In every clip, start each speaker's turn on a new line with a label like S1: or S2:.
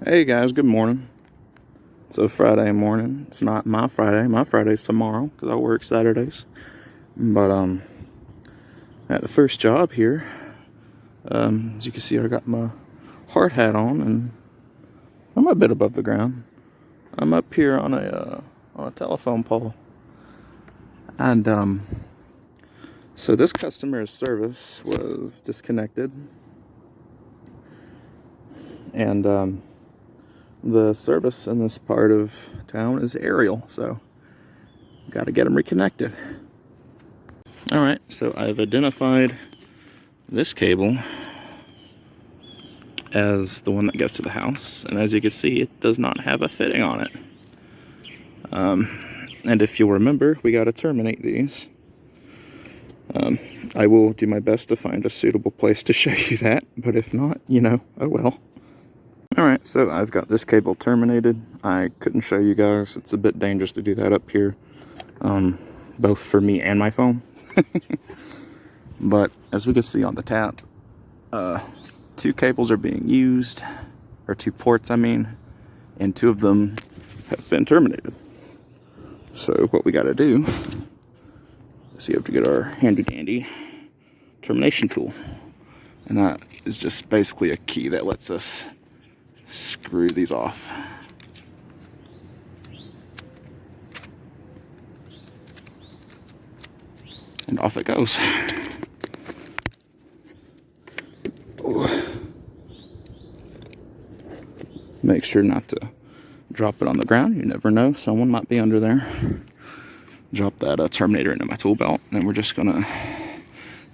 S1: Hey guys, good morning. It's a Friday morning. It's not my Friday. My Friday's tomorrow because I work Saturdays. But at the first job here, as you can see, I got my hard hat on and I'm a bit above the ground. I'm up here on a telephone pole, and so this customer's service was disconnected, and the service in this part of town is aerial, so got to get them reconnected. All right, so I've identified this cable as the one that gets to the house, and as you can see, it does not have a fitting on it. And if you'll remember, we got to terminate these. I will do my best to find a suitable place to show you that, but if not, oh well. Alright, so I've got this cable terminated. I couldn't show you guys. It's a bit dangerous to do that up here, both for me and my phone. But as we can see on the tap, two cables are being used, or two ports I mean, and two of them have been terminated. So what we got to do is you have to get our handy dandy termination tool, and that is just basically a key that lets us screw these off. And off it goes. Make sure not to drop it on the ground. You never know, someone might be under there. Drop that terminator into my tool belt, and we're just gonna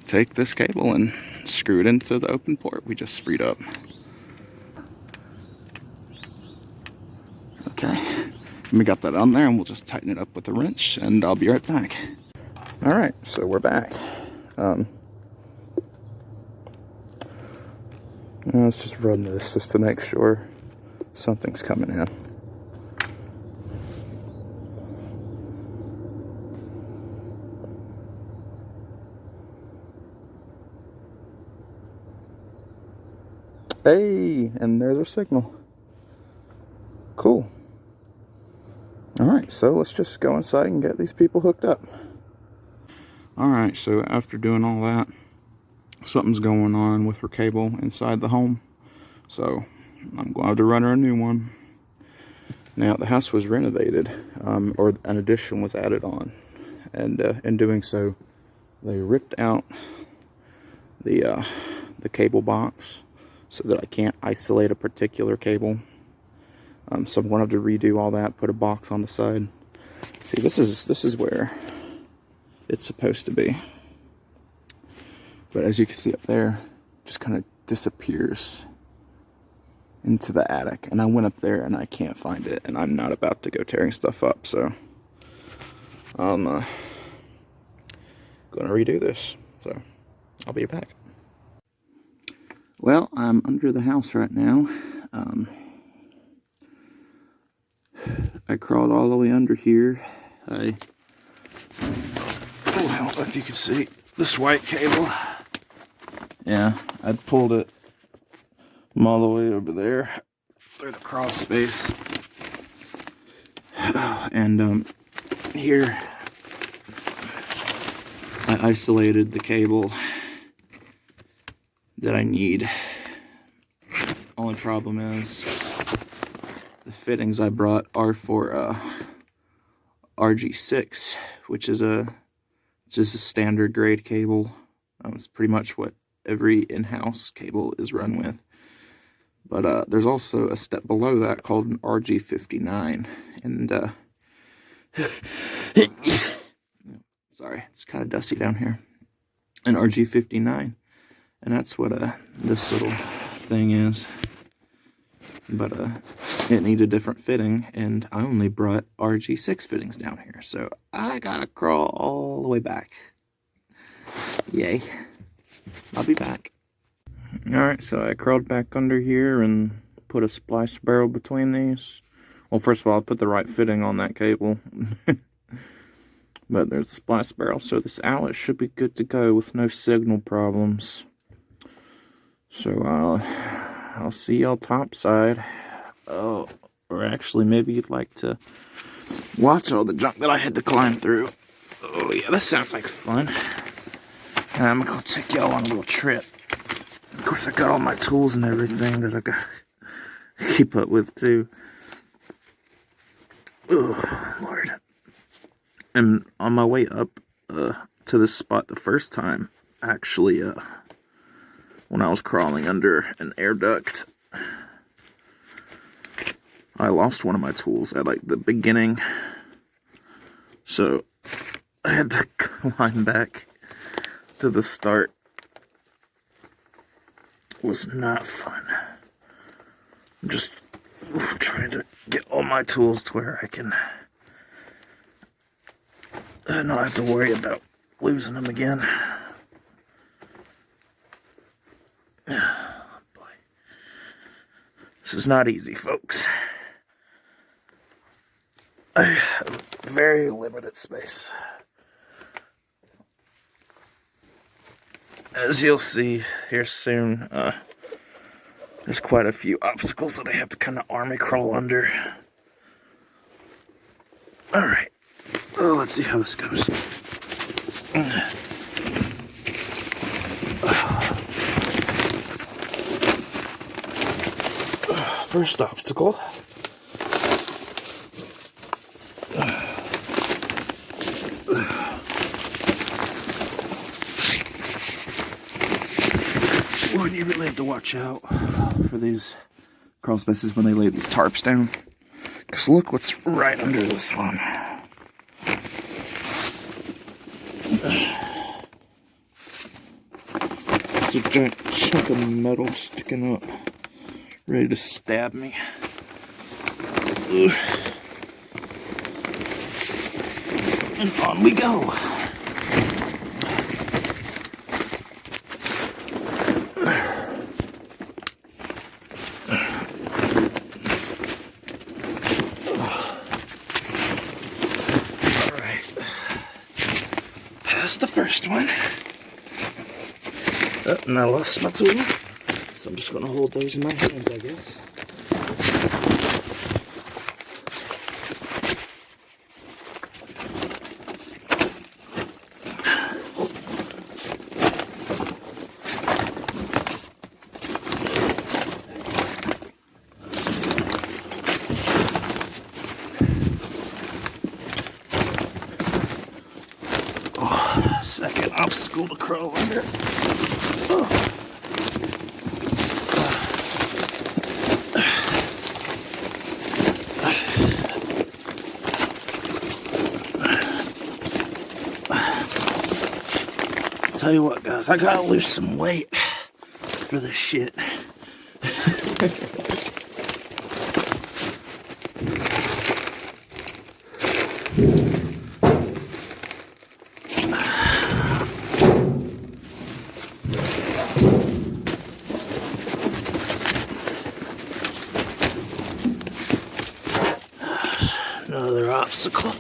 S1: take this cable and screw it into the open port we just freed up. Okay, we got that on there, and we'll just tighten it up with a wrench, and I'll be right back. All right, so we're back. Let's just run this just to make sure something's coming in. Hey, and there's our signal. Cool. Alright, so let's just go inside and get these people hooked up. Alright, so after doing all that, something's going on with her cable inside the home. So I'm going to have to run her a new one. Now, the house was renovated, or an addition was added on. And in doing so, they ripped out the cable box so that I can't isolate a particular cable. So I'm going to have to redo all that, put a box on the side. See, this is where it's supposed to be. But as you can see up there, it just kind of disappears into the attic. And I went up there and I can't find it, and I'm not about to go tearing stuff up, so I'm going to redo this. So I'll be back. Well, I'm under the house right now. I crawled all the way under here. I don't know if you can see this white cable. Yeah, I pulled it from all the way over there through the Crawlspace. And here I isolated the cable that I need. Only problem is the fittings I brought are for RG6, which is just a standard grade cable. It's pretty much what every in-house cable is run with. But there's also a step below that called an RG59, and sorry, it's kind of dusty down here. An RG59. And that's what this little thing is. But it needs a different fitting, and I only brought RG6 fittings down here, so I gotta crawl all the way back. Yay. I'll be back. Alright, so I crawled back under here and put a splice barrel between these. Well, first of all, I put the right fitting on that cable. But there's the splice barrel, so this outlet should be good to go with no signal problems. So I'll see y'all topside Oh, or actually, maybe you'd like to watch all the junk that I had to climb through. Oh yeah, that sounds like fun. And I'm gonna take y'all on a little trip. Of course, I got all my tools and everything that I got to keep up with too. Oh Lord! And on my way up to this spot the first time, actually, when I was crawling under an air duct, I lost one of my tools at like the beginning, so I had to climb back to the start. It was not fun. I'm just trying to get all my tools to where I can not have to worry about losing them again. Oh, boy. This is not easy, folks. I have very limited space. As you'll see here soon, there's quite a few obstacles that I have to kind of army crawl under. Alright, oh, let's see how this goes. First obstacle. One, you really have to watch out for these crawl spaces when they lay these tarps down. Because look what's right under this one. It's a giant chunk of metal sticking up, ready to stab me. Ugh. And on we go. The first one. Oh, and I lost my tool, so I'm just going to hold those in my hands, I guess. Second obstacle to crawl under. Oh. Tell you what, guys, I gotta lose some weight for this shit. Another obstacle.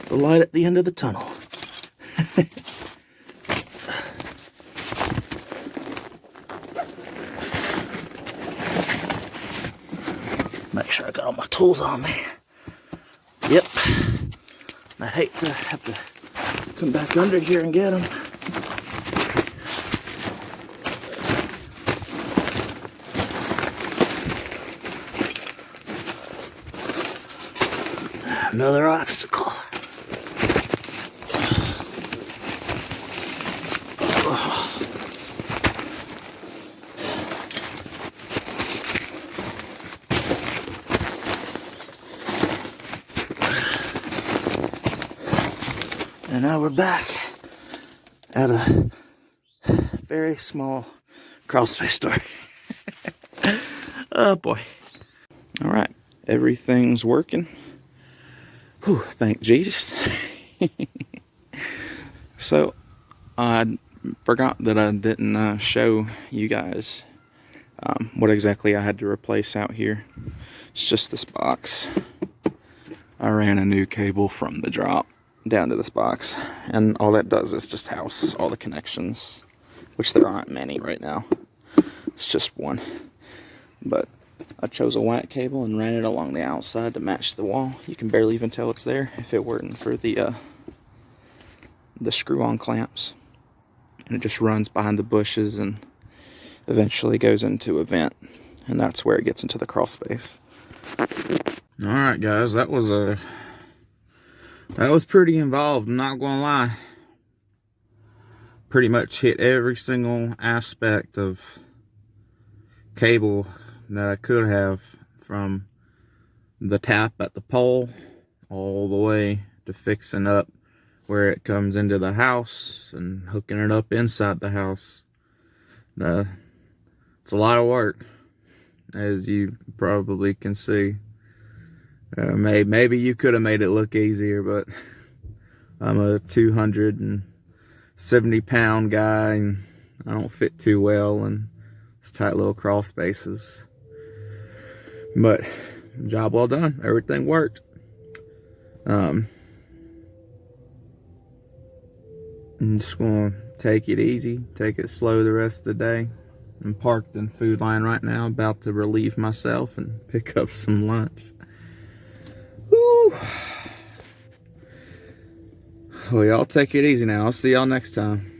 S1: The light at the end of the tunnel. Make sure I got all my tools on me. Yep. I'd hate to have to come back under here and get them. Another obstacle. And now we're back at a very small crawl space door. Oh boy. All right, everything's working. Whew, thank Jesus. So I forgot that I didn't show you guys what exactly I had to replace out here. It's just this box. I ran a new cable from the drop down to this box, and all that does is just house all the connections, which there aren't many right now. It's just one. But I chose a white cable and ran it along the outside to match the wall. You can barely even tell it's there if it weren't for the screw-on clamps. And it just runs behind the bushes and eventually goes into a vent, and that's where it gets into the crawl space. All right, guys, that was pretty involved. I'm not gonna lie. Pretty much hit every single aspect of cable that I could have, from the tap at the pole all the way to fixing up where it comes into the house and hooking it up inside the house. It's a lot of work, as you probably can see. Maybe you could have made it look easier, but I'm a 270-pound guy, and I don't fit too well in these tight little crawl spaces. But job well done. Everything worked. I'm just gonna take it easy, take it slow the rest of the day. I'm parked in Food Line right now, about to relieve myself and pick up some lunch. Woo. Well, y'all take it easy now. I'll see y'all next time.